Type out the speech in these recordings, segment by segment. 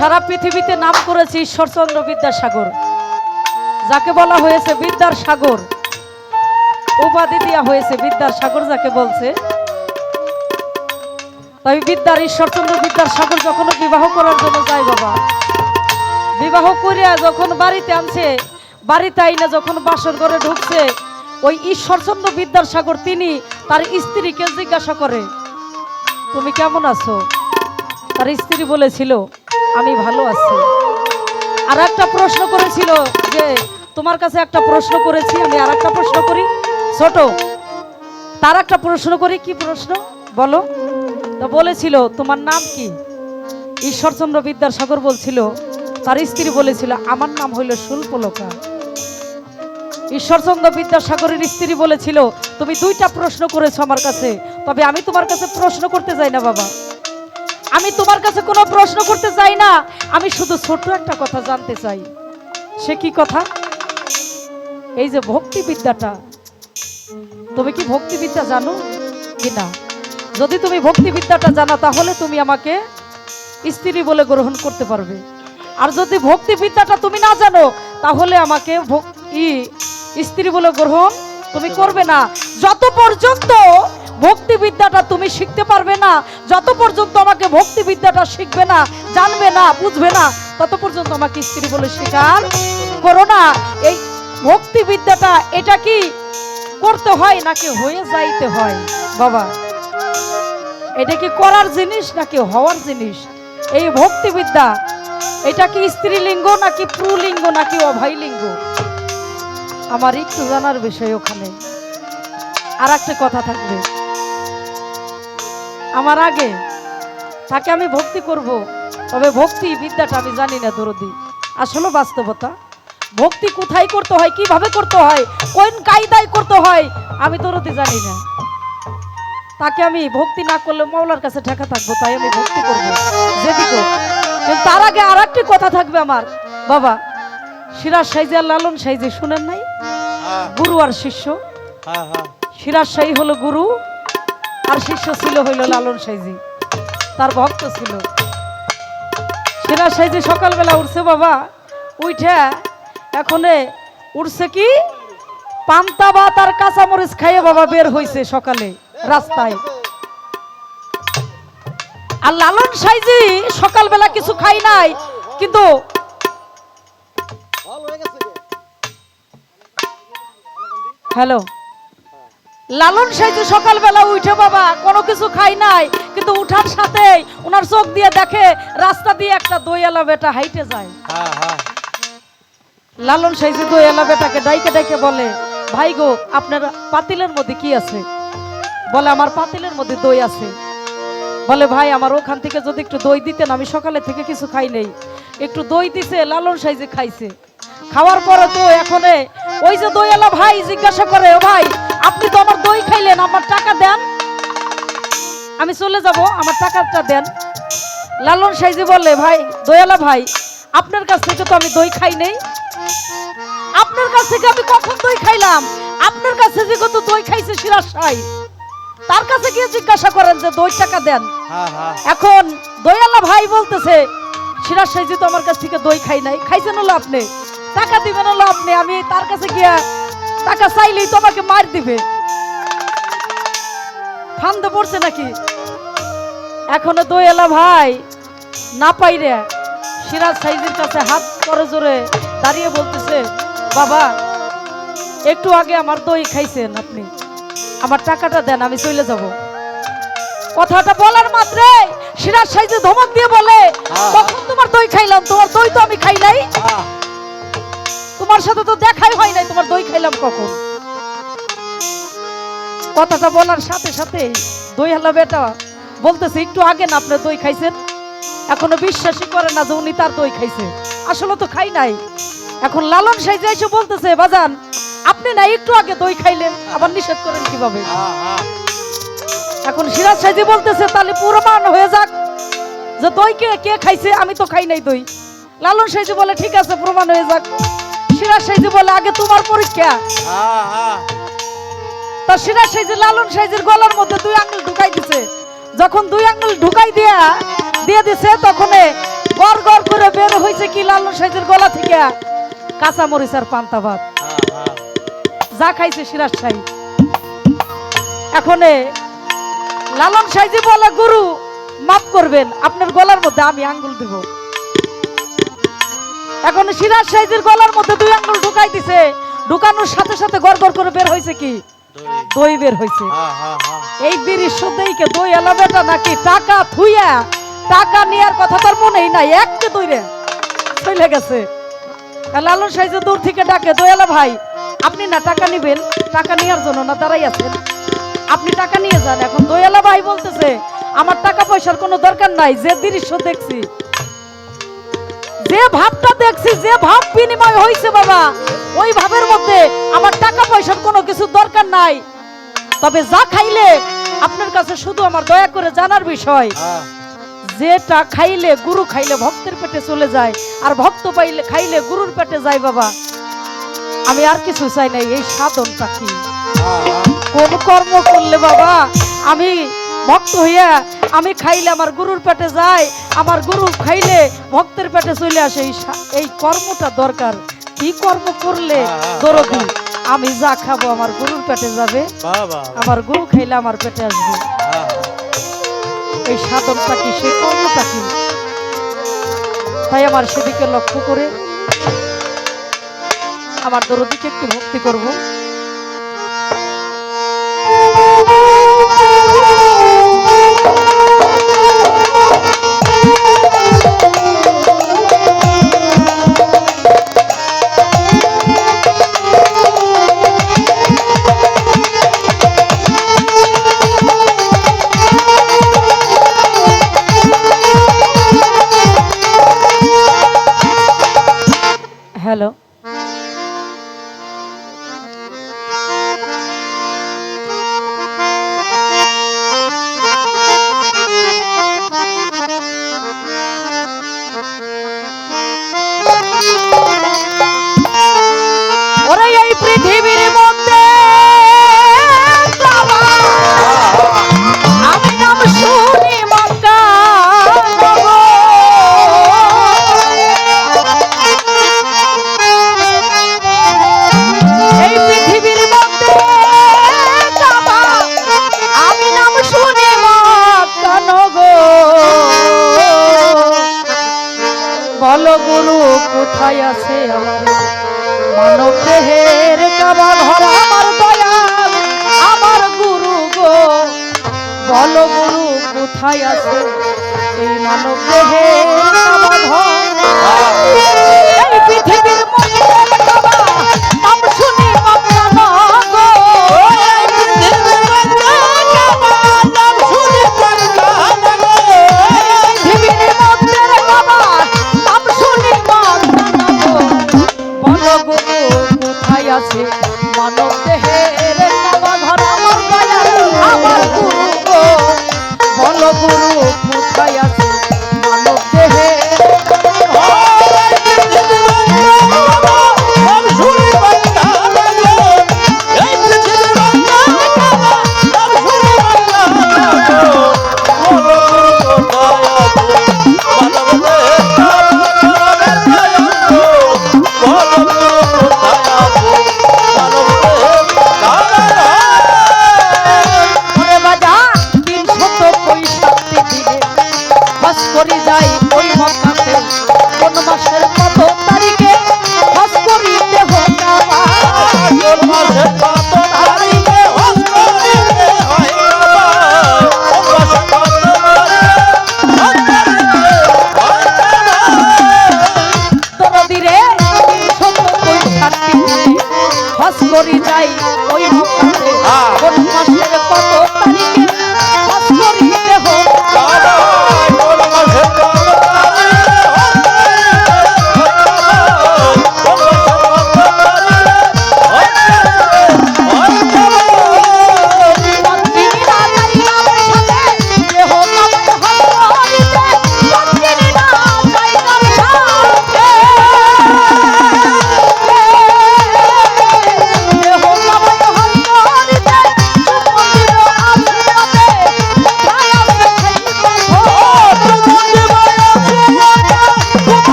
সারা পৃথিবীতে নাম করেছে ঈশ্বরচন্দ্র বিদ্যাসাগর, যাকে বলা হয়েছে বিদ্যার সাগর, উপাধি দেওয়া হয়েছে বিদ্যার সাগর যাকে বলছে। তাই বিদ্যার ঈশ্বরচন্দ্র বিদ্যাসাগর যখন বিবাহ করার জন্য যায় বাবা, বিবাহ করিয়া যখন বাড়িতে আনছে, বাড়িতে আইনা যখন বাসর ঘরে ঢুকছে, ওই ঈশ্বরচন্দ্র বিদ্যাসাগর তিনি তার স্ত্রীকে জিজ্ঞাসা করে তুমি কেমন আছো? তার স্ত্রী বলেছিল আমি ভালো আছি। আর একটা প্রশ্ন করেছিল যে তোমার কাছে একটা প্রশ্ন করেছি, আমি আর একটা প্রশ্ন করি ছোট, তার একটা প্রশ্ন করি, কি প্রশ্ন বলো? তো বলেছিল তোমার নাম কি? ঈশ্বরচন্দ্র বিদ্যাসাগর বলছিল, তার স্ত্রী বলেছিল আমার নাম হইল শুল্পলকা। ঈশ্বরচন্দ্র বিদ্যাসাগরের স্ত্রী বলেছিল তুমি দুইটা প্রশ্ন করেছো আমার কাছে, তবে আমি তোমার কাছে প্রশ্ন করতে যাই না বাবা, আমি তোমার কাছে কোনো প্রশ্ন করতে চাই না, আমি শুধু ছোট একটা কথা জানতে চাই। সে কি কথা? এই যে ভক্তিবিদ্যাটা, তুমি কি ভক্তিবিদ্যা জানো কিনা? যদি তুমি ভক্তিবিদ্যাটা জানো তাহলে তুমি আমাকে স্ত্রী বলে গ্রহণ করতে পারবে, আর যদি ভক্তিবিদ্যাটা তুমি না জানো তাহলে আমাকে স্ত্রী বলে গ্রহণ তুমি করবে না। যত পর্যন্ত ভক্তিবিদ্যাটা তুমি শিখতে পারবে না, যত পর্যন্ত আমাকে ভক্তিবিদ্যাটা শিখবে না, জানবে না, বুঝবে না, তত পর্যন্ত আমাকে স্ত্রী বলে স্বীকার করো না। এই ভক্তিবিদ্যাটা এটা কি করতে হয় নাকি হয়ে যাইতে হয় বাবা? এটা কি করার জিনিস নাকি হওয়ার জিনিস? এই ভক্তিবিদ্যা এটা কি স্ত্রীলিঙ্গ নাকি পুরুলিঙ্গ নাকি অভয়লিঙ্গ? আমার একটু জানার বিষয় ওখানে। আর একটা কথা থাকবে, আমার আগে তাকে আমি ভক্তি করব, তবে ভক্তি বিদ্যাটা আমি জানি না দরদি, আসলে বাস্তবতা। ভক্তি কোথায় করতে হয়, কিভাবে করতে হয়, কোন কায়দায় করতে হয় আমি দরদি জানি না। তাকে আমি ভক্তি না করলে মাওলার কাছে ঠেকা থাকবো, তাই আমি ভক্তি করব যেদিকে। কিন্তু তার আগে আর একটি কথা থাকবে আমার বাবা। সিরাজ সাইজি আর লালন সাইজি শুনেন নাই? গুরু আর শিষ্য। সিরাজ সাই হলো গুরু আর শিষ্য ছিল হইল লালন সাইজি, তার ভক্ত ছিল। সিরাজ সাইজি সকালবেলা উঠছে বাবা, উঠে এখনে উঠছে কি পান্তা ভাত আর কাঁচামরিচ খাইয়ে বাবা বের হইছে সকালে রাস্তায়। আর লালন সাইজি সকালবেলা কিছু খাই নাই, কিন্তু হ্যালো, লালন সাইজি সকালবেলা উঠে বাবা কোনো কিছু খাই নাই, কিন্তু উঠার সাথে ওনার চোখ দিয়ে দেখে রাস্তা দিয়ে একটা দইয়ালা বেটা হাইটে যায়। লালন সাইজি দইয়ালা বেটাকে ডাইকে ডাইকে বলে ভাই গো আপনার পাতিলের মধ্যে কি আছে? বলে আমার পাতিলের মধ্যে দই আছে। বলে ভাই আমার ওখান থেকে যদি একটু দই দিতেন, আমি সকালে থেকে কিছু খাই নেই। একটু দই দিছে, লালন সাইজি খাইছে। খাওয়ার পরে তো এখন ওই যে দইয়ালা ভাই জিজ্ঞাসা করে ও ভাই আপনি তো আমার দই খাইলেন, আমার টাকা দেন, আমি চলে যাব, আমার টাকাটা দেন। লালন সাইজি বলে ভাই দইয়ালা ভাই আপনার কাছ থেকে তো আমি দই খাই নেই, আপনার কাছ থেকে আমি কখন দই খাইলাম? আপনার কাছে যে কত দই খাইছে সিরাজ সাই, তার কাছে গিয়ে জিজ্ঞাসা করেন যে দই টাকা দেন। এখন দইয়ালা ভাই বলতেছে সিরাজ সাইজি তো আমার কাছ থেকে দই খাই নাই, খাইছেন হলো আপনি, টাকা দিবেন হলো আপনি, আমি তার কাছে গিয়া টাকা চাইলেই তোমাকে মার দিবে। ফান্দে পড়ছে নাকি? এখনো দইয়ালা ভাই না পাইরে সিরাজ সাইজির কাছে হাত করে জোরে দাঁড়িয়ে বলতেছে বাবা একটু আগে আমার দই খাইছেন আপনি, আমার টাকাটা দেন, আমি চলে যাব। কথাটা বলার মাত্রে সিরাজ সাইজি ধমক দিয়ে বলে কখন তোমার দই খাইলাম? তোমার দই তো আমি খাই নাই, তোমার সাথে তো দেখাই হয় নাই, তোমার দই খাইলাম কখন? কথাটা বলার সাথে সাথে দইয়ালা বেটা বলতেছে একটু আগে না আপনি দই খাইছেন, এখনো বিশ্বাসই করে না যে উনি তার দই খাইছে, আসলে তো খাই নাই। এখন লালন সাইজি এসে বলতেছে বাজান আপনি না একটু আগে দই খাইলেন, আবার নিষেধ করেন কিভাবে? এখন সিরাজ সাইজি বলতেছে তাহলে প্রমাণ হয়ে যাক যে দই কে খাইছে, আমি তো খাই নাই দই। লালন সাইজি বলে ঠিক আছে প্রমাণ হয়ে যাক। সিরাজ সাইজি বলে আগে তোমার পরীক্ষা। তা সিরাজ সাইজি লালন সাইজির গলার মধ্যে 2 আঙ্গুল ঢুকাই দিছে। যখন 2 আঙ্গুল ঢুকাই দিয়ে দিছে তখন গড় গড় করে লালন সাইজের গলা থেকে কাঁচা মরিচ আর পান্তা ভাত যা খাইছে সিরাজ সাই। এখন লালন সাইজি বলে গুরু মাফ করবেন, আপনার গলার মধ্যে আমি আঙ্গুল দেব। এখন সিরাজ সাইজের গলার মধ্যে 2 আঙ্গুল ঢুকাই দিছে, ঢুকানোর সাথে সাথে গড়গড় করে বের হয়েছে কি দই বের হয়েছে। এই দৃশ্য দেখে দই এলা বেটা নাকি টাকা থুইয়া টাকা নেওয়ার কথা তার মনেই নাই, একটা দইরে চলে গেছে। লালন সাইজে দূর থেকে ডাকে, দয়ালা ভাই আপনি না টাকা নিবেন, টাকা নেওয়ার জন্য না দাঁড়াই আছেন, আপনি টাকা নিয়ে যান। এখন দয়ালা ভাই বলতেছে আমার টাকা পয়সার কোনো দরকার নাই, যে দৃশ্য দেখছি, যে ভাবটা দেখছি, যে ভাব বিনিময় হয়েছে বাবা, ওই ভাবের মধ্যে আমার টাকা পয়সার কোনো কিছু দরকার নাই। তবে যা খাইলে আপনার কাছে শুধু আমার দয়া করে জানার বিষয়, যেটা খাইলে গুরু খাইলে ভক্তের পেটে চলে যায়, আর ভক্ত পাইলে খাইলে গুরুর পেটে যায় বাবা। আমি আর কিছু চাই নাই। এই সাধনটা কি, কোন কর্ম করলে বাবা আমি ভক্ত হইয়া আমি খাইলে আমার গুরুর পেটে যায়, আমার গুরু খাইলে ভক্তের পেটে চলে আসে, এই কর্মটা দরকার। কি কর্ম করলে দরদি আমি যা খাবো আমার গুরুর পেটে যাবে, আমার গুরু খাইলে আমার পেটে আসবে। এই সাধনটা কি, সেই কর্মটা কি? তাই আমার সেদিকে লক্ষ্য করে আমার দরদিকে একটু ভক্তি করব। হ্যালো, ওরে এই পৃথিবীর মধ্যে আমি নাম শুনি মক্কা বলো গুরু কোথায় আছে আমার মানব দেহের কাবা ঘর, আমার দয়াল আমার গুরু গো, বলো গুরু কোথায় আছে এই মানব দেহের কাবা ঘর। এই পৃথিবীর মধ্যে কাবা নাম শুনি মক্কা নগো, এই পৃথিবীর মধ্যে কাবা নাম শুনি মক্কা নগো, এই পৃথিবীর মধ্যে কাবা নাম শুনি মক্কা নগো, বলো গুরু কোথায় আছে মানব দেহের কাবা ঘর, আমার দয়াল আমার গুরু গো, বলো গুরু কোথায় আছে মানব দেহের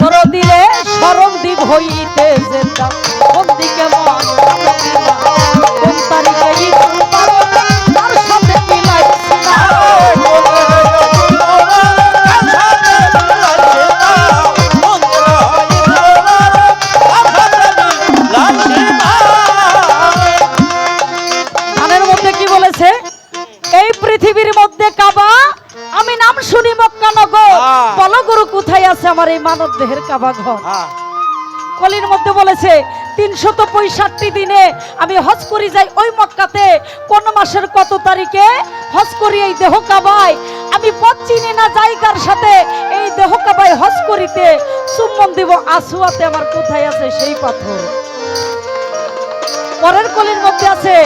দরদিরে শরণ দিব হইতে যেতাম কোন দিকে মন মদিনা কোন তারিখে ঈদ মুবারক তার সাথে মিলাইছি না গানের মধ্যে কি বলেছে এই পৃথিবীর মধ্যে কাবা আমি নাম শুনি মক্কা নগর বলো গুরু কোথায় আছে আমার এই মানব দেহের কাবা ঘর কলির মধ্যে বলেছে 365 দিনে আমি হজ করি যাই ওই মক্কাতে কোন মাসের কত তারিখে হজ করি এই দেহ কাবায় আমি পথ চিনি না জায়গার সাথে এই দেহ কাবায় হজ করিতে চুম্বন দিব আসুয়াতে আমার কোথায় আছে সেই পাথর পরের কলির মধ্যে আছে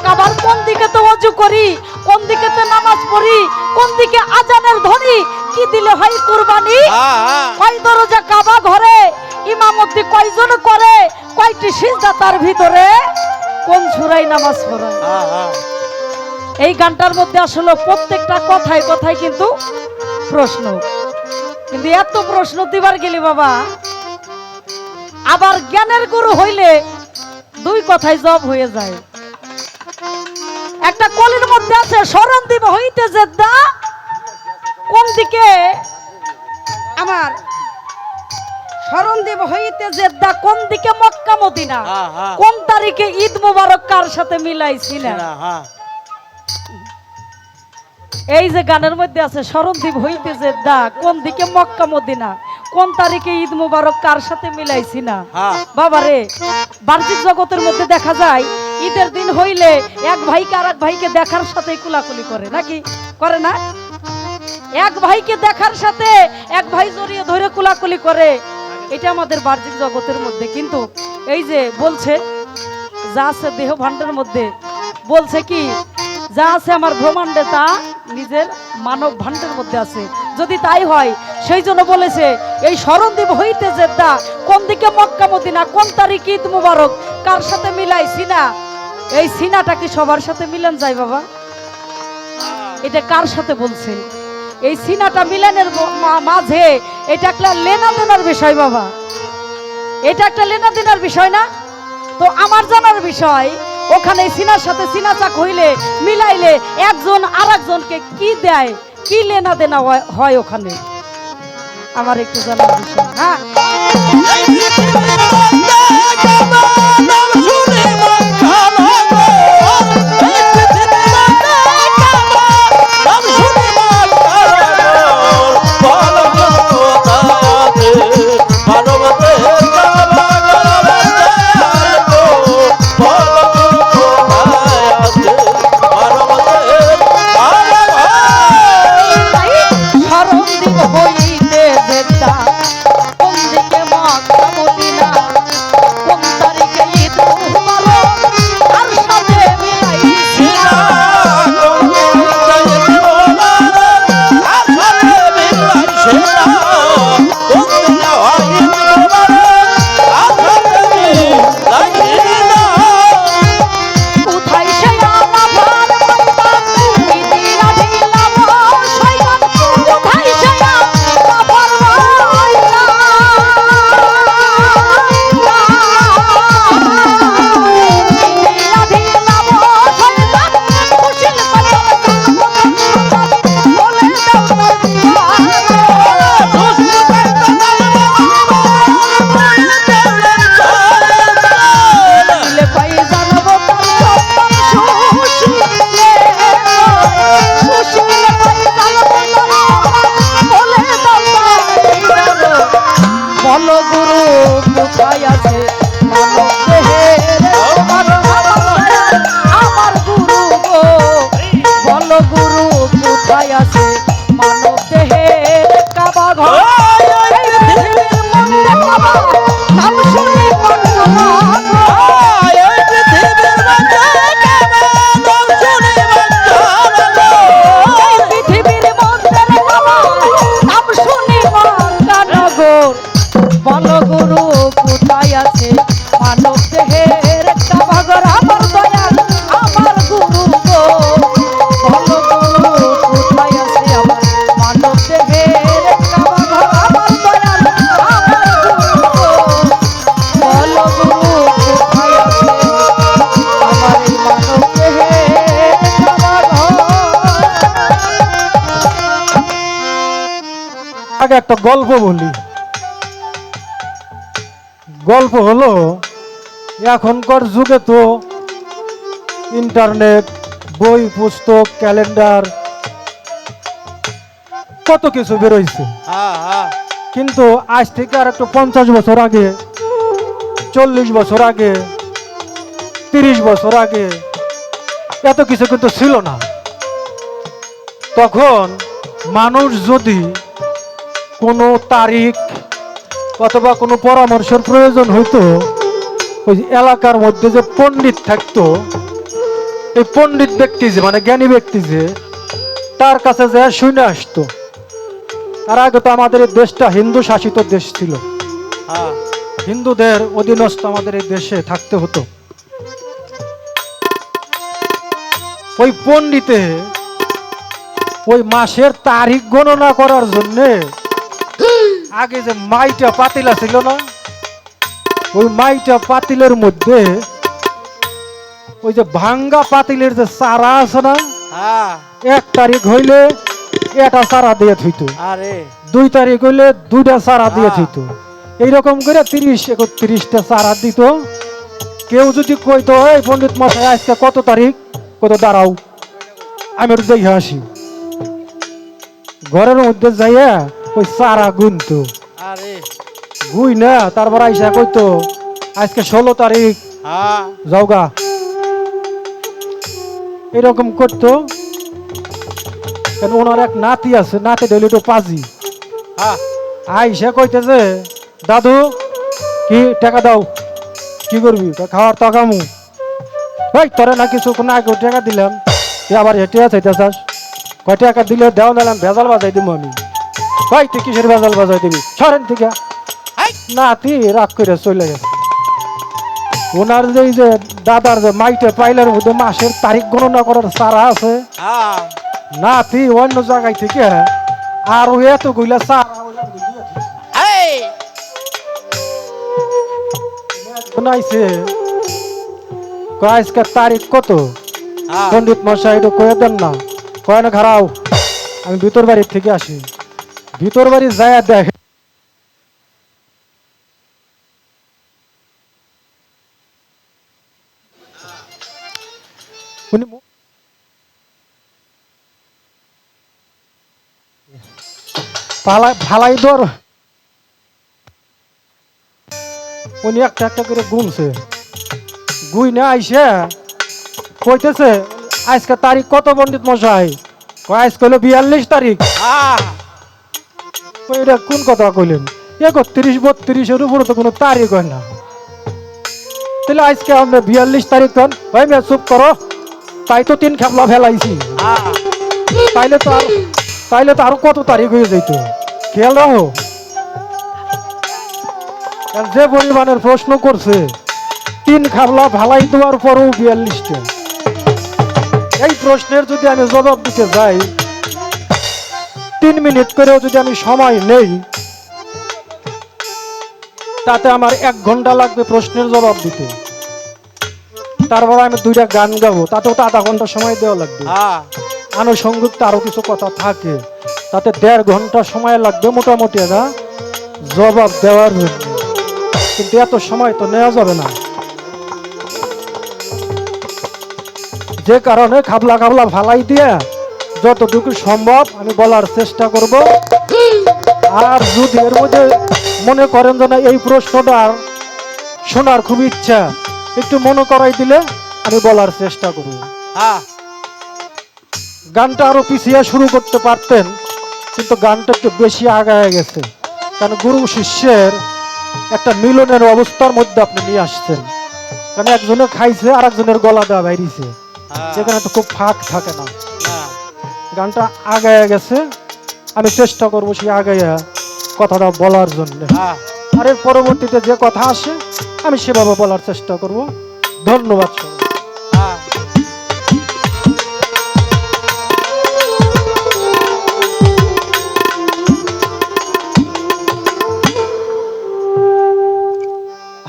কাবার কোন দিকে তো ওযু করি কোন দিকে তো নামাজ পড়ি কোন দিকে আজানের ধ্বনি কি দিলে হয় কুরবানি কয় দরজা কাবা ঘরে ইমামতি কয়জন করে কয়টি সিজদা তার ভিতরে কোন সূরায় নামাজ পড়ায় এই গানটার মধ্যে আসলে প্রত্যেকটা কথায় কথায় কিন্তু প্রশ্ন কিন্তু এত প্রশ্ন দিবার গেলি বাবা আবার জ্ঞানের গুরু হইলে দুই কথায় জব হয়ে যায় একটা কলির মধ্যে আছে শরণ দিব হইতে জেদ্দা কোন দিকে আমার শরণ দিব হইতে জেদ্দা কোন দিকে মক্কা মদিনা কোন তারিখে ঈদ মুবারক কার সাথে মিলাইছি না এই যে গানের মধ্যে আছে শরণ দিব হইতে জেদ্দা কোন দিকে মক্কা মদিনা কোন তারিখে ঈদ মুবারক কার সাথে মিলাইছি না বাবারে বাহ্যিক জগতের মধ্যে দেখা যায় ঈদের দিন হইলে এক ভাইকে আর এক ভাইকে দেখার সাথে কুলাকুলি করে নাকি করে না এক ভাইকে দেখার সাথে এক ভাই জড়িয়ে ধরে কুলাকুলি করে এটা আমাদের বাহ্যিক জগতের মধ্যে কিন্তু এই যে বলছে যা আছে দেহ ভাণ্ডের মধ্যে বলছে কি যা আছে আমার ব্রহ্মাণ্ডে তা নিজের মানব ভাণ্ডের মধ্যে আছে যদি তাই হয় সেই জন্য বলেছে এই শরণ দিব হইতে জেদ্দা কোন দিকে মক্কা মদিনা কোন তারিখ ঈদ মুবারক কার সাথে মিলাই সিনা এই সিনাটা কি সবার সাথে মিলান যায় বাবা এটা কার সাথে বলছে এই সিনাটা মিলানের মাঝে এটা একটা লেনা দেনার বিষয় বাবা এটা একটা লেনা দেনার বিষয় না তো আমার জানার বিষয় ওখানে সিনার সাথে সিনা চাক হইলে মিলাইলে একজন আরেকজনকে কি দেয় কি লেনা দেনা হয় ওখানে আমার একটু জানার বিষয় হ্যাঁ আগে একটা গল্প বলি। গল্প হলো, এখনকার যুগে তো ইন্টারনেট, বই পুস্তক, ক্যালেন্ডার, কত কিছু বেরোইছে। কিন্তু আজ থেকে আর একটু 50 বছর আগে, 40 বছর আগে, 30 বছর আগে এত কিছু কিন্তু ছিল না। তখন মানুষ যদি কোনো তারিখ অথবা কোনো পরামর্শের প্রয়োজন হইতো, ওই এলাকার মধ্যে যে পণ্ডিত থাকতো, এই পণ্ডিত ব্যক্তি যে মানে জ্ঞানী ব্যক্তি যে, তার কাছে যে শুনে আসতো। তার আগে তো আমাদের এই দেশটা হিন্দু শাসিত দেশ ছিল, হিন্দুদের অধীনস্থ আমাদের এই দেশে থাকতে হতো। ওই পণ্ডিতে ওই মাসের তারিখ গণনা করার জন্য আগে যে মাইটা পাতিলা ছিল না, ওই মাইটা পাতিলের মধ্যে ওই যে ভাঙ্গা পাতিলের যে চারা আছে না, 1 তারিখ হইলে এটা চারা দিয়ে থইতো, 2 তারিখ হইলে 2টা চারা দিয়ে থইতো। এইরকম করে 30-31টা চারা দিত। কেউ যদি কইতো, এই পণ্ডিত মশাই আজকে কত তারিখ, কত দাঁড়াও আমি একটু দেখে আসি, ঘরের মধ্যে যাইয়া ওই চারা গুনতো, গুই না তারপর আইসা কইতো আজকে 16 তারিখ, যাওগা। এরকম করতো। ওনার এক নাতি আছে, নাতি ডেলি তো পাজি, আইসা কইতেছে, দাদু কি টাকা দাও, কি করবি, খাওয়ার টাকামু। ভাই তোরে না কিছু কোনো আগে টাকা দিলাম, তুই আবার হেঁটে চাইতে চাস, কয় টাকা দিলে দেওয়া দিলাম, ভেজাল বাজাই দিব আমি। ভাই তুই কিসের ভেজাল বাজাই দিবি, সরেন থেকে। নাতি রাগ করে চলে গেছে। ওনার যে দাদার যে মাইটে পাইলের মধ্যে মাসের তারিখ গণনা করার চারা আছে, নাতি অন্য জায়গায় থেকে আর এতগুলা চারা শোনাইছে। আজকের তারিখ কত, পণ্ডিত মশাই একটু কয়ে দেন না। কয় না খারাও, আমি ভিতর বাড়ির থেকে আসি। ভিতর বাড়ি যায় দেখ উনি ফালাই দর, উনি একটা একটা করে গুনছে, গুই না আইসে কইতেছে আজকে তারিখ কত পণ্ডিত মশাই, আজকে হলো 42 তারিখ। এটা কোন কথা কইলেন, 31-32-এর উপরে তো কোনো তারিখ হয় না, তাহলে আজকে আমরা 42 তারিখ কন। ভাই মেয়ে চুপ করো, তাই তো 3 খেপলা ফেলাইছি, তাইলে তো আরো কত তারিখ হয়ে যেত, খেয়াল রাখো। যে পরিমাণের প্রশ্ন করছে, 3 খাবলা ভালাই দেওয়ার পরও 42টা। এই প্রশ্নের যদি আমি জবাব দিতে যাই, 3 মিনিট করেও যদি আমি সময় নেই, তাতে আমার 1 ঘন্টা লাগবে প্রশ্নের জবাব দিতে। তারপর আমি 2টা গান গাবো, তাতেও তো আধা ঘন্টা সময় দেওয়া লাগবে। আনুষঙ্গিক তো আরো কিছু কথা থাকে, তাতে 1.5 ঘন্টা সময় লাগবে মোটামুটি না জবাব দেওয়ার জন্য। কিন্তু এত সময় তো নেওয়া যাবে না, যে কারণে খাবলা খাবলা ফালাই দিয়ে যতটুকু সম্ভব আমি বলার চেষ্টা করব। আর যদি এর মধ্যে মনে করেন যে না এই প্রশ্নটা শোনার খুব ইচ্ছা, একটু মনে করাই দিলে আমি বলার চেষ্টা করব। গানটা আরো পিছিয়ে শুরু করতে পারতেন, কিন্তু গানটা একটু বেশি আগায় গেছে, কারণ গুরু শিষ্যের একটা মিলনের অবস্থার মধ্যে আপনি নিয়ে আসছেন। কারণ একজনে খাইছে আর একজনের গলা দেওয়া বাইরিছে, যেখানে তো খুব ফাঁক থাকে না। গানটা আগায় গেছে, আমি চেষ্টা করবো সেই আগাইয়া কথাটা বলার জন্য। আর এর পরবর্তীতে যে কথা আসে আমি সেভাবে বলার চেষ্টা করব। ধন্যবাদ।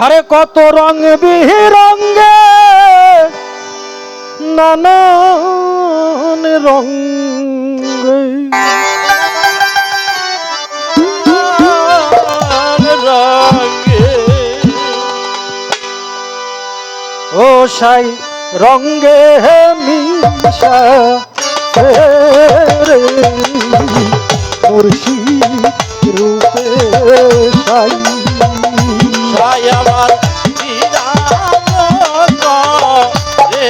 আরে কত রঙ বিরঙ্গে নানান রঙে সাই রঙ্গে মিশা রে মুর্শিদ রূপে সাই সাই আমার বিরাম রে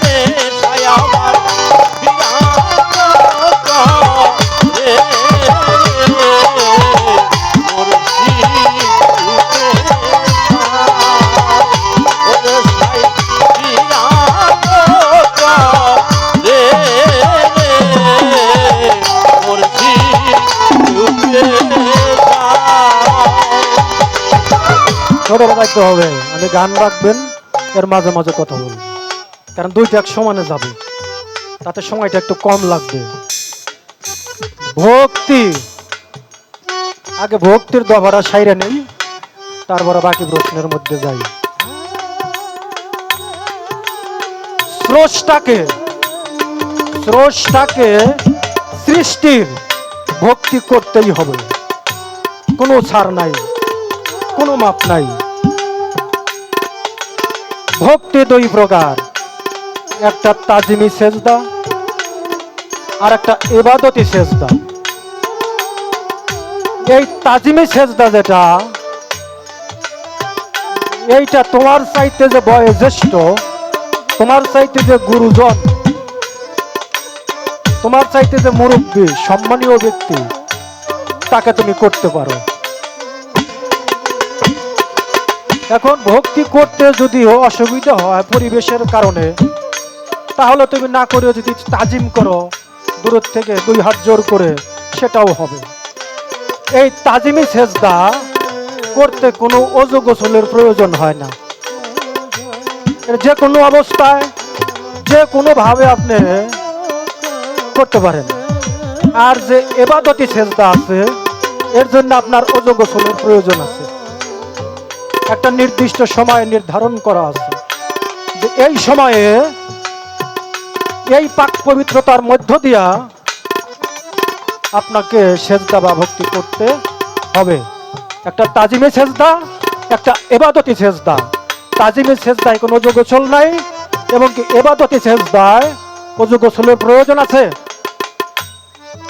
রে সাই আমার বিরাম রে ছোটরা দায়িত্ব হবে আমি গান রাখবেন এর মাঝে মাঝে কথা বলবো কারণ দুইটা এক সমানে যাবে তাতে সময়টা একটু কম লাগবে ভক্তি আগে ভক্তির দফাটা সাইরে নেই তারপরে বাকি প্রশ্নের মধ্যে যাই স্রষ্টাকে সৃষ্টির ভক্তি করতেই হবে কোনো ছাড় নাই কোনো মাপ নাই ভক্তি দুই প্রকার একটা তাজিমি সেজদা আর একটা ইবাদতি সেজদা এই তাজিমি সেজদা যেটা এইটা তোমার চাইতে যে বয়োজ্যেষ্ঠ তোমার চাইতে যে গুরুজন তোমার চাইতে যে মুরব্বী সম্মানীয় ব্যক্তি তাকে তুমি করতে পারো এখন ভক্তি করতে যদিও অসুবিধা হয় পরিবেশের কারণে তাহলে তুমি না করে যদি তাজিম করো দূর থেকে দুই হাত জোর করে সেটাও হবে এই তাজিমি সেজদা করতে কোনো ওযু গোসলের প্রয়োজন হয় না যে কোনো অবস্থায় যে কোনো ভাবে আপনি করতে পারেন আর যে ইবাদতি সেজদা আছে এর জন্য আপনার ওযু গোসলের প্রয়োজন আছে একটা নির্দিষ্ট সময় নির্ধারণ করা আছে যে এই সময়ে এই পাক পবিত্রতার মধ্য দিয়া আপনাকে সেজদা বা ভক্তি করতে হবে একটা তাজিমে সেজদা একটা ইবাদতি সেজদা তাজিমে সেজদায় কোনো ওযু গোসল নাই এবং কি ইবাদতি সেজদায় ওযু গোসলের প্রয়োজন আছে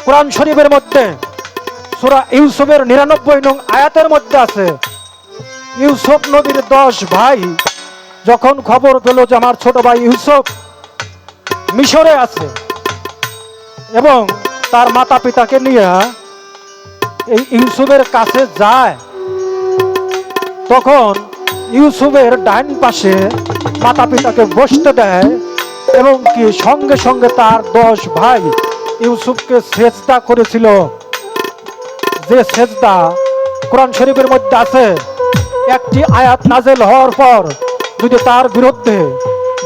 কোরআন শরীফের মধ্যে সূরা ইউসুফের 99 নং আয়াতের মধ্যে আছে ইউসুফ নবীর 10 ভাই যখন খবর পেল যে আমার ছোট ভাই ইউসুফ মিশরে আছে এবং তার মাতা পিতাকে নিয়ে এই ইউসুফের কাছে যায় তখন ইউসুফের ডান পাশে মাতা পিতাকে বসতে দেয় এবং কি সঙ্গে সঙ্গে তার 10 ভাই ইউসুফকে সেজদা করেছিল যে সেজদা কোরআন শরীফের মধ্যে আছে একটি আয়াত নাজেল হওয়ার পর যদি তার বিরুদ্ধে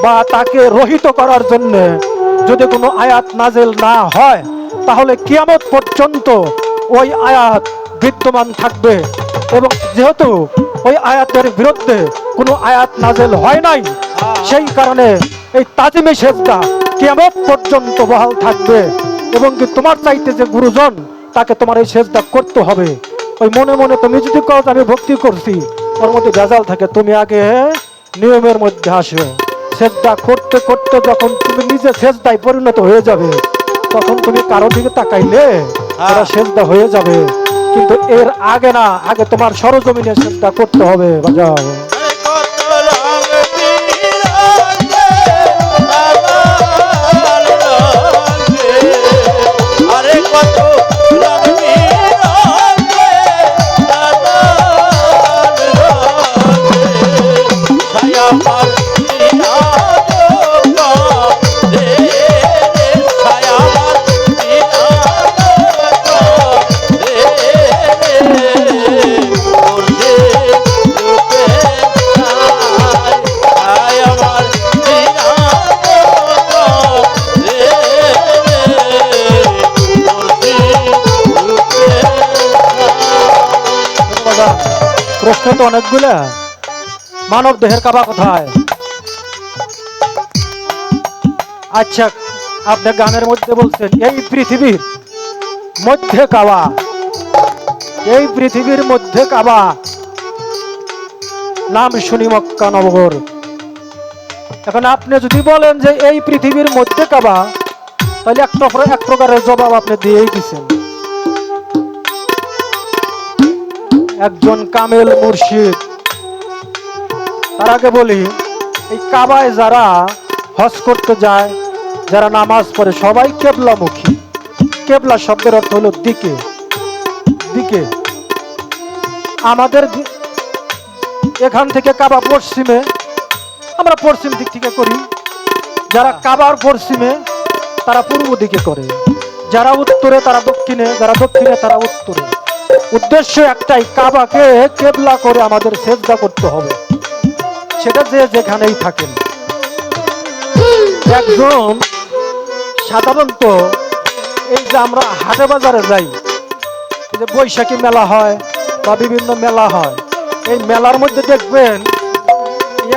বা তাকে রহিত করার জন্য যদি কোনো আয়াত নাজেল না হয় তাহলে কিয়ামত পর্যন্ত ওই আয়াত বিদ্যমান থাকবে এবং যেহেতু ওই আয়াতের বিরুদ্ধে কোনো আয়াত নাজেল হয় নাই সেই কারণে এই তাজিমে সেজদা কিয়ামত পর্যন্ত বহাল থাকবে এবং কি তোমার চাইতে যে গুরুজন তাকে তোমার এই সেজদা করতে হবে ওই মনে মনে তুমি যদি কও আমি ভক্তি করছি ওর মধ্যে ভেজাল থাকে তুমি আগে নিয়মের মধ্যে আসো সেজদা করতে করতে যখন তুমি নিজে সেজদায় পরিণত হয়ে যাবে তখন তুমি কারো দিকে তাকাইলে ওরা সেজদা হয়ে যাবে কিন্তু এর আগে না আগে তোমার সরজমিনে সেজদা করতে হবে বাজাও প্রশ্ন তো অনেকগুলা মানব দেহের কাবা কোথায় আচ্ছা আপনি গানের মধ্যে বলছেন এই পৃথিবীর মধ্যে কাবা এই পৃথিবীর মধ্যে কাবা নাম শুনি মক্কা নগর এখন আপনি যদি বলেন যে এই পৃথিবীর মধ্যে কাবা, তাহলে এক প্রকারের জবাব আপনি দিয়েই দিচ্ছেন। একজন কামেল মুর্শিদ, তার আগে বলি, এই কাবায় যারা হজ করতে যায়, যারা নামাজ পড়ে, সবাই কেবলামুখী। কেবলা শব্দের অর্থ হলো দিকে দিকে। আমাদের এখান থেকে কাবা পশ্চিমে, আমরা পশ্চিম দিক থেকে করি। যারা কাবার পশ্চিমে তারা পূর্ব দিকে করে, যারা উত্তরে তারা দক্ষিণে, যারা দক্ষিণে তারা উত্তরে। উদ্দেশ্য একটাই, কাবাকে কেবলা করে আমাদের সেজদা করতে হবে, সেটা যে যেখানেই থাকেন। একজন সাধারণত এই যে আমরা হাটে বাজারে যাই, এই যে বৈশাখী মেলা হয় বা বিভিন্ন মেলা হয়, এই মেলার মধ্যে দেখবেন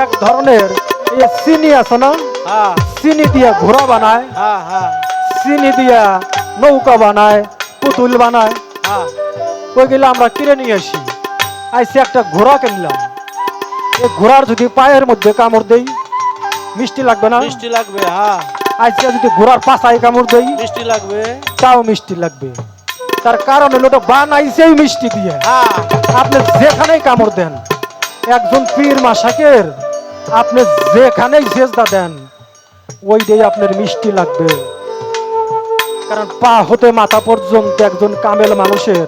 এক ধরনের এই চিনি আছে না, হ্যাঁ চিনি দিয়া ঘোড়া বানায়, হ্যাঁ হ্যাঁ চিনি দিয়া নৌকা বানায়, পুতুল বানায়। হ্যাঁ ওইগুলো আমরা কিনে নিয়ে আসি। আইসি একটা ঘোড়া কিনলাম, এই ঘোড়ার যদি পায়ের মধ্যে কামড় দেই, মিষ্টি লাগবে না? মিষ্টি লাগবে। হ্যাঁ আইসি যদি ঘোড়ার পাছায় কামড় দেই, মিষ্টি লাগবে। তাও মিষ্টি লাগবে। তার কারণ হলো ওটা বানাইছেই মিষ্টি দিয়ে। হ্যাঁ আপনি যেখানেই কামড় দেন, একজন পীর মাশাকের আপনি যেখানেই সেজদা দেন, ওইটাই আপনার মিষ্টি লাগবে। কারণ পা হতে মাথা পর্যন্ত একজন কামেল মানুষের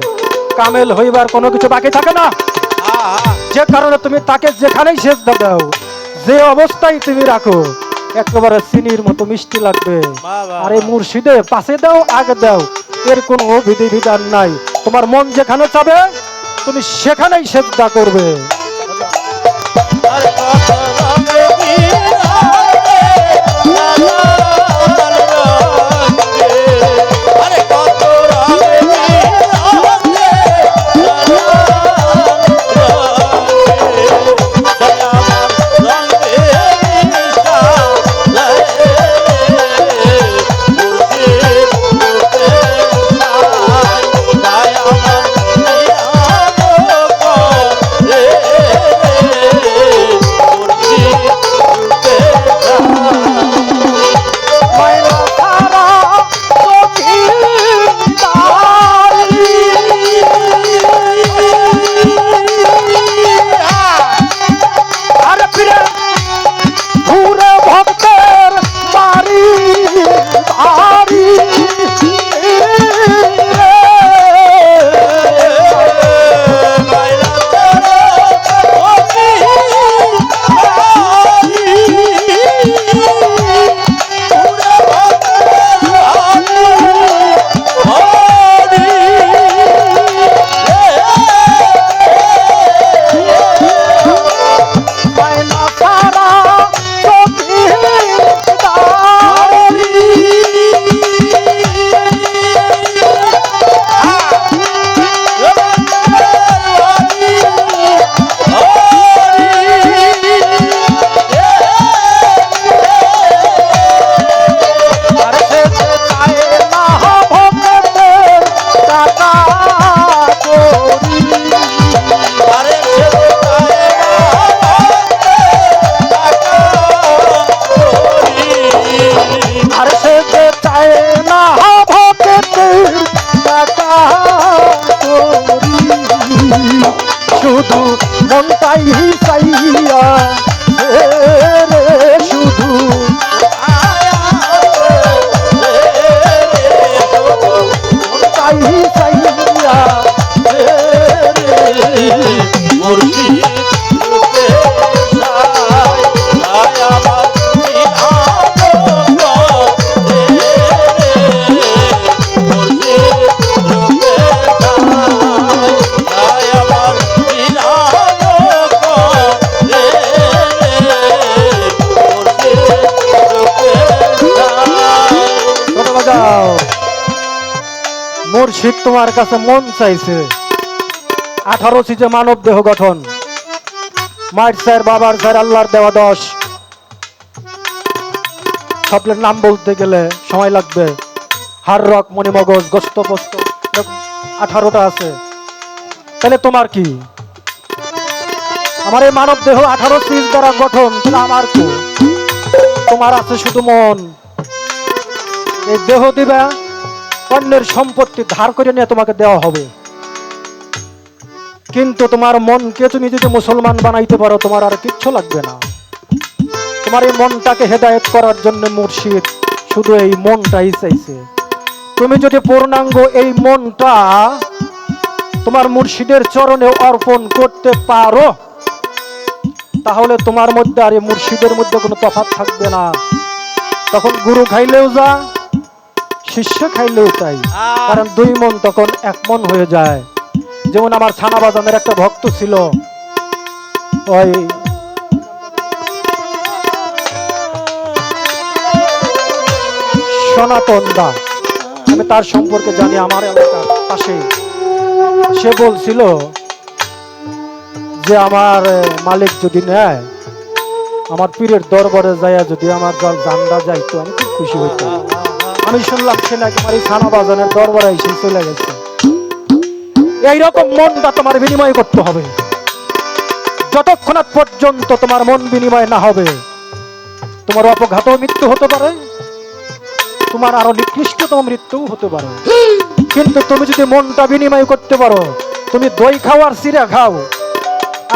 কামেল হইবার কোনো কিছু বাকি থাকে না। হ্যাঁ হ্যাঁ যে কারণে তুমি তাকে যেখানেই সেজদা দাও, যে অবস্থায় তুমি রাখো, একেবারে চিনির মতো মিষ্টি লাগবে। বাবা। আর এই মুর্শিদে পাশে দাও আগে দাও, এর কোনো বিধি বিধান নাই। তোমার মন যেখানে চাবে তুমি সেখানেই সেজদা করবে। আরে কত রঙে বিরাজে লাল রঙে, আরে কত রঙে বিরাজে লাল রঙে, দয়াবান রঙে মিশা লাগে, মুর্শিদ রূপে সাই, দয়াবান মিয়ানো করে, ময়না ছাড়া চকিদারি, আর ফিরে ঘুরে ভক্তের বাড়ি বাড়ি। ময়না ছাড়া চকিদারি, আর সে যে চায় না ভক্তের টাকা করি। আর সে যে চায় না ভক্তের টাকা করি, শুধু মনটাই চাইয়া রে, শুধু মনটাই চাইয়া রে। ছোট বাজাও, মুর্শিদ তোমার কাছে মন চাইছে। 18 সিজে মানব দেহ গঠন, মায়ের স্যার বাবার স্যার আল্লাহর দেওয়া 10, সবলের নাম বলতে গেলে সময় লাগবে। হাড় রক মণিমগজ গোস্ত পোস্ত 18টা আছে। তাহলে তোমার কি? আমার এই মানব দেহ 18 সিজ দ্বারা গঠন, তাহলে আমার কি? তোমার আছে শুধু মন। এই দেহ দিবা, অন্যের সম্পত্তি ধার করে নিয়ে তোমাকে দেওয়া হবে, কিন্তু তোমার মনকে তুমি যদি মুসলমান বানাইতে পারো তোমার আর কিচ্ছু লাগবে না। তোমার এই মনটাকে হেদায়েত করার জন্য মুর্শিদ শুধু এই মনটাই চাইছে। তুমি যদি পূর্ণাঙ্গ এই মনটা তোমার মুর্শিদের চরণে অর্পণ করতে পারো, তাহলে তোমার মধ্যে আর এই মুর্শিদের মধ্যে কোনো তফাৎ থাকবে না। তখন গুরু খাইলেও যা, শিষ্য খাইলেও তাই, কারণ দুই মন তখন এক মন হয়ে যায়। যেমন আমার ছানাবাজানের একটা ভক্ত ছিল, ওই সনাতন দা, আমি তার সম্পর্কে জানি, আমার এলাকার পাশে। সে বলছিল যে আমার মালিক যদি নেয়, আমার পীরের দরবারে যায় যদি আমার জানটা যাইতো আমি খুব খুশি হইতাম। আমি শুনলাম সে নাকি আমার এই ছানাবাজানের দরবারে এসে চলে গেছে। এইরকম মনটা তোমার বিনিময় করতে হবে। যতক্ষণ পর্যন্ত তোমার মন বিনিময় না হবে, তোমার অপঘাত মৃত্যু হতে পারে, তোমার আরো নিকৃষ্টতম মৃত্যু হতে পারে। কিন্তু তুমি যদি মনটা বিনিময় করতে পারো, তুমি দই খাও আর চিরা খাও,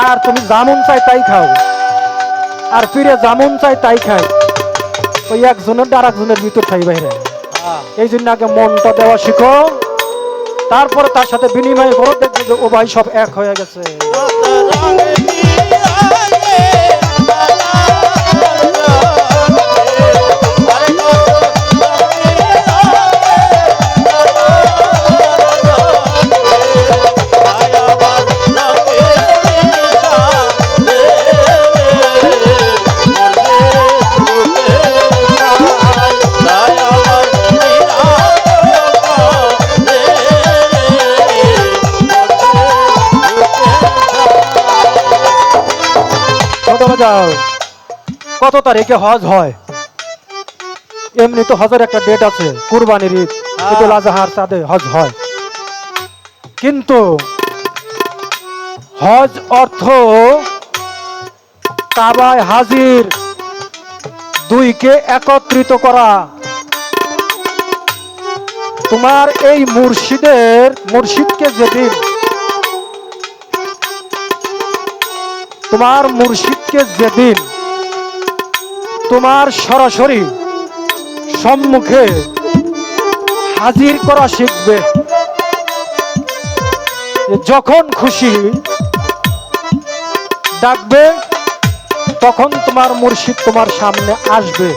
আর তুমি জামুন চাই তাই খাও, আর ফিরে জামুন চাই তাই খাই, ওই একজনের আর একজনের ভিতর খাই বাইরে। এই জন্য আগে মনটা দেওয়া শিখো, তারপরে তার সাথে বিনিময় করো, দেখবে যে ও ভাই সব এক হয়ে গেছে। যাও, কত তারিখে হজ হয়? এমনি তো হজের একটা ডেট আছে, কুরবানির ঈদ, ঈদুল আজহার চাঁদে হজ হয়। কিন্তু হজ অর্থ কাবায় হাজির, দুইকে একত্রিত করা। তোমার এই মুর্শিদকে যেদিন, তোমার মুর্শিদকে যেদিন তোমার সরাসরি সম্মুখে হাজির করা শিখবে, যখন খুশি ডাকবে তখন তোমার মুর্শিদ তোমার সামনে আসবে।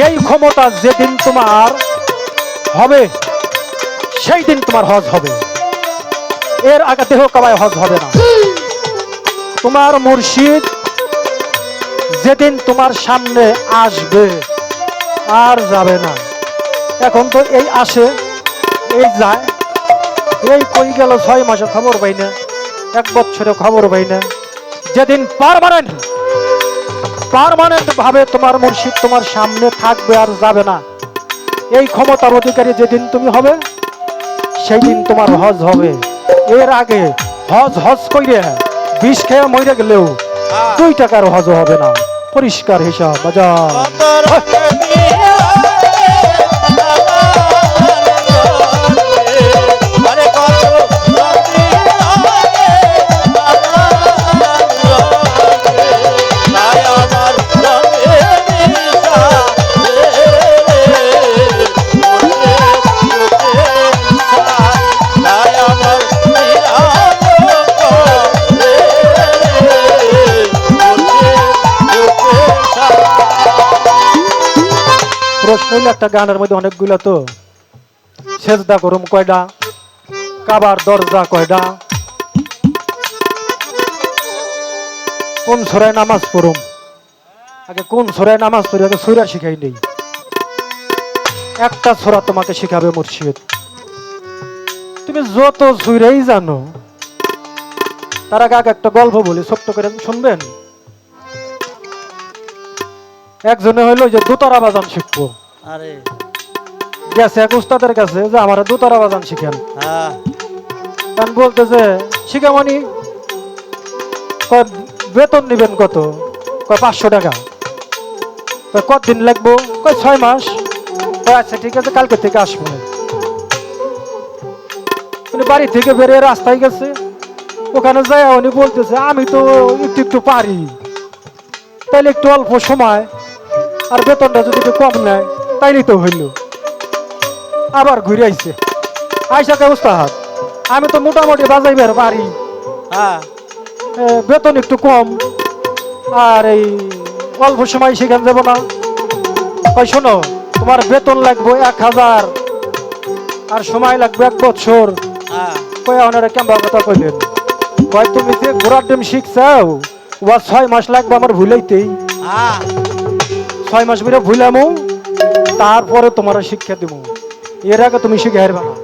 এই ক্ষমতা যেদিন তোমার হবে সেই দিন তোমার হজ হবে, এর আগে দেহ কাবায় হজ হবে না। তোমার মুর্শিদ যেদিন তোমার সামনে আসবে আর যাবে না। এখন তো এই আসে এই যায়, এই কই গেল 6 মাসে খবর পাই না, 1 বছরে খবর পাই না। যেদিন পার্মানেন্ট ভাবে তোমার মুর্শিদ তোমার সামনে থাকবে আর যাবে না, এই ক্ষমতার অধিকারী যেদিন তুমি হবে সেই দিন তোমার হজ হবে। এর আগে হজ কইরে 20 খেয়ে মরে গেলেও 2 টাকার হজ হবে না। পরিষ্কার হিসাব বাজার। প্রশ্ন হইল একটা গানের মধ্যে অনেকগুলো, তো সেজদা করুম কয়টা, কাবার দরজা কয়টা, কোন সূরায় নামাজ পড়ুম, আগে কোন সূরায় নামাজ পড়ি, আগে সূরা শিখাই নেই। একটা সূরা তোমাকে শিখাবে মুর্শিদ। তুমি যত সূরাই জানো, তার আগে একটা গল্প বলি, ছোট্ট করে শুনবেন। একজনে হইলো যে দোতারা বাজান শিখবো, গেছে এক উস্তাদের কাছে যে আমার দোতারা বাজান শিখেন। বলতেছে শিখামানি, বেতন নিবেন কত? 500 টাকা। কয় কতদিন লাগবো? কয় 6 মাস। কয় আচ্ছা ঠিক আছে, কালকে থেকে আসবো। উনি বাড়ি থেকে বেরিয়ে রাস্তায় গেছে, ওখানে যায় উনি বলতেছে আমি তো একটু একটু পারি, তাইলে একটু অল্প সময় আর বেতনটা যদি একটু কম নেয় তাইলেই তো হইল। আবার ঘুরে আইছে, আইসাকে উস্তাদ আমি তো মোটামুটি বাজাইবার পারি, হ্যাঁ বেতন একটু কম আর এই অল্প সময় সেখানে যাবো না। কই শোনো, তোমার বেতন লাগবে 1000 আর সময় লাগবে 1 বছর। হ্যাঁ কই ওনারা কেমন কথা কইলেন? কয় তুমি যে ঘোড়ার ডিম শিখছাও ওয়া 6 মাস লাগবে আমার ভুলাইতেই। হ্যাঁ 6 মাস ধরে ভুলামু, তারপরে তোমার শিক্ষা দিব। এর আগে তুমি শিখে হারবে না।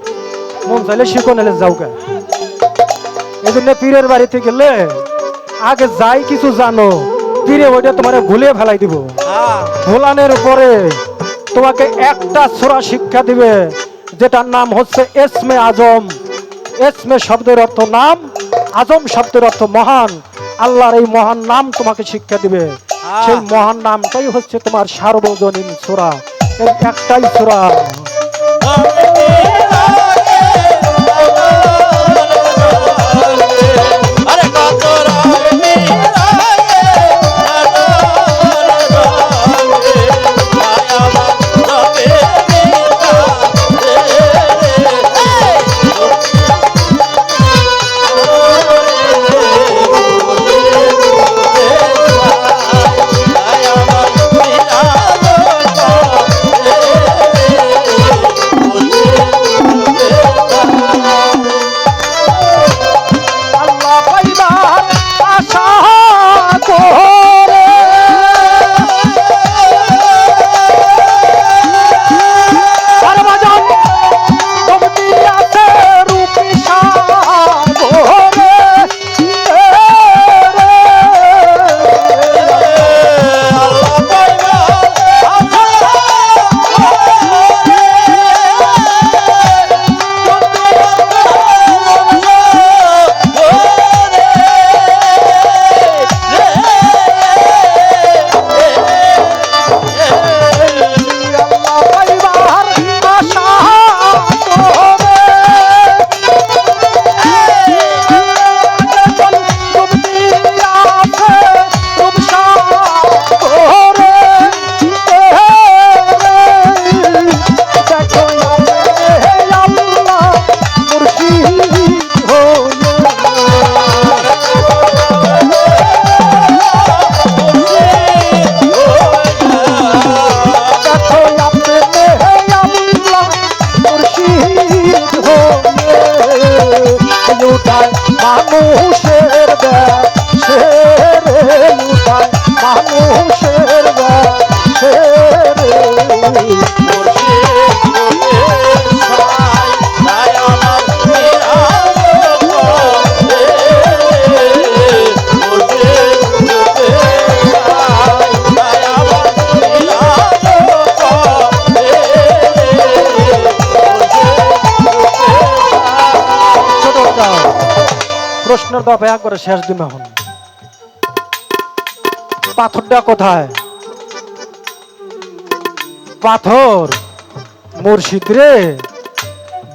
মন চাইলে শিখো, নাহলে যাও কে। এই জন্য পীরের বাড়িতে গেলে আগে যাই কিছু জানো, পীরে ওইটা তোমার ভুলে ফেলাই দিব। হ্যাঁ ভোলানের পরে তোমাকে একটা সূরা শিক্ষা দিবে, যেটার নাম হচ্ছে এসমে আজম। এসমে শব্দের অর্থ নাম, আজম শব্দের অর্থ মহান। আল্লাহর এই মহান নাম তোমাকে শিক্ষা দিবে। সেই মহান নামটাই হচ্ছে তোমার সার্বজনীন সূরা। এই একটাই সূরা। আরে কত রানী আল্লাহ পাইবার আশা করে সর্বজন ভক্তি আছে রূপী সাগরে। আল্লাহ পাইবার আশা করে ভক্তি আছে রূপ সাগরে। দেখো আল্লাহ মুর্শিদ হয়ে দেখো আপনি আল্লাহ মুর্শিদ হয়ে উঠায় মানুষের দেশে রে, উঠায় মানুষের দেশে রে। প্রশ্নের দফা একবারে শেষ দিন। এখন পাথরটা কোথায়? পাথর মুর্শিদ রে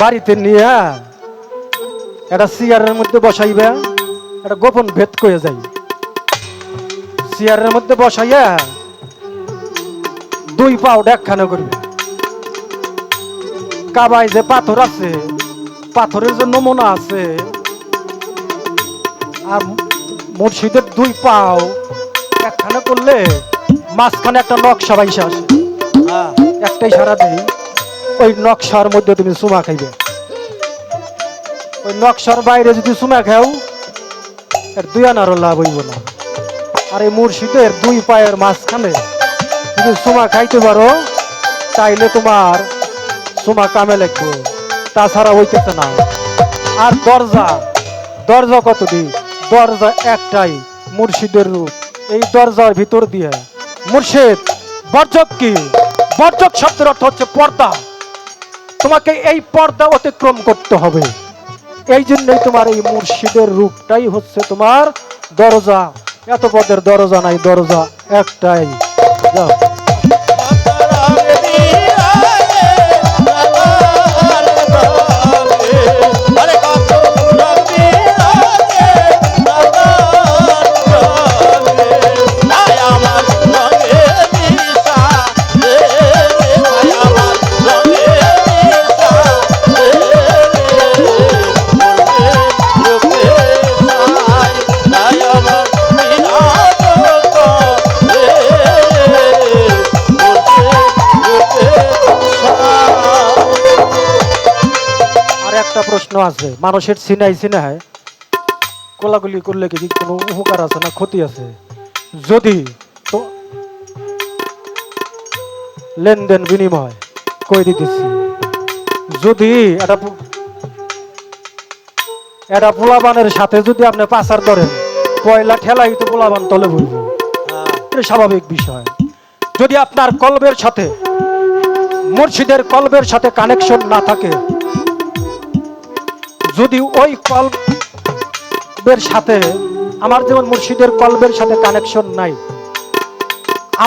বাড়িতে নিয়ে একটা চেয়ারের মধ্যে বসাইবে, একটা গোপন ভেদ কয়ে যাই। চেয়ারের মধ্যে বসাইয়া 2 পাও একখানে করবে। কাবায় যে পাথর আছে, পাথরের যে নমুনা আছে, আর মুর্শিদের 2 পাও একখানে করলে মাঝখানে একটা নকশা বাইসা আসে। একটাই সারা দেই, ওই নকশার মধ্যে তুমি চুমা খাইবে। ওই নকশার বাইরে যদি চুমা খাও, এর 2 আনারও লাভ হইব না। আর এই মুর্শিদের 2 পায়ের মাঝখানে যদি চুমা খাইতে পারো, তাইলে তোমার চুমা কামে লাগবে, তাছাড়া হইতেছে না। আর দরজা, দরজা কতটি? দরজা একটাই, মুর্শিদের রূপ। এই দরজার ভিতর দিয়ে মুর্শিদ। বর্জক কি? বর্জক শব্দের অর্থ হচ্ছে পর্দা। তোমাকে এই পর্দা অতিক্রম করতে হবে। এই জন্যই তোমার এই মুর্শিদের রূপটাই হচ্ছে তোমার দরজা। এত পদের দরজা নাই, দরজা একটাই। যাও। আমার একটা প্রশ্ন আছে, মানুষের চিনাই চিনায় কোলাগুলি করলে কি কোনো উপকার আছে না ক্ষতি আছে? যদি তো লেনদেন বিনিময় কই দিতেছি, যদি এটা পোলাবানের সাথে যদি আপনি পাচার ধরেন, পয়লা ঠেলাই তো পোলাবান তলে বলবো, এটা স্বাভাবিক বিষয়। যদি আপনার কলবের সাথে, মুর্শিদের কলবের সাথে কানেকশন না থাকে, যদি ওই কলবের সাথে, আমার যেমন মুর্শিদের কলবের সাথে কানেকশন নাই,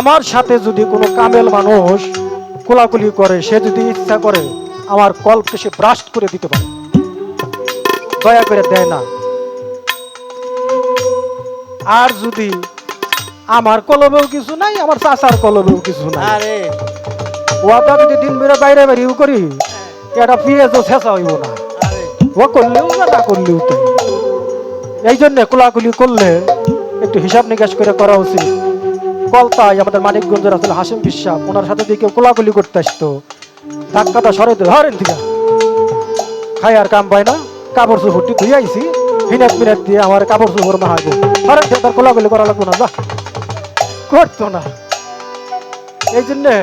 আমার সাথে যদি কোনো কামেল মানুষ কোলাকুলি করে, সে যদি ইচ্ছা করে আমার কলবকে সে ব্রাস্ট করে দিতে পারে, দয়া করে দেয় না। আর যদি আমার কলবেও কিছু নাই, আমার চাচার কলবেও কিছু নাই, আরে ওটা যদি দিন বেড়ে বাইরে বেরিয়েও করি, এটা পিএজও শেষা হইব না, আরে ও করলেও না করলেও তো। এই জন্য কোলাকুলি করলে একটু হিসাব নিকাশ করে করা উচিত। কলতায় আমাদের মানিকগঞ্জের আসলে হাসিম বিশ্বাস, ওনার সাথে দিকে কোলাকুলি করতে আসতো, ধাক্কাটা সরে ধরেন ঠিক খাই আর কাম পায় না, কাপড় চোপড়টি ধুই আইছি, মিনিট মিনিট দিয়ে আমার কাপড় চোপড় না হাগো, ধরেন তার কোলাকুলি করা লাগবো না, যা করতো না। এই জন্যে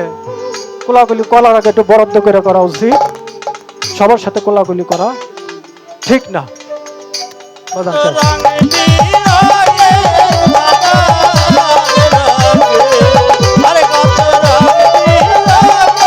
কোলাকুলি করার আগে একটু বরাদ্দ করে করা উচিত। সবার সাথে কোলাকুলি করা ঠিক না। বাজান সাহেব। আরে কত মুর্শিদের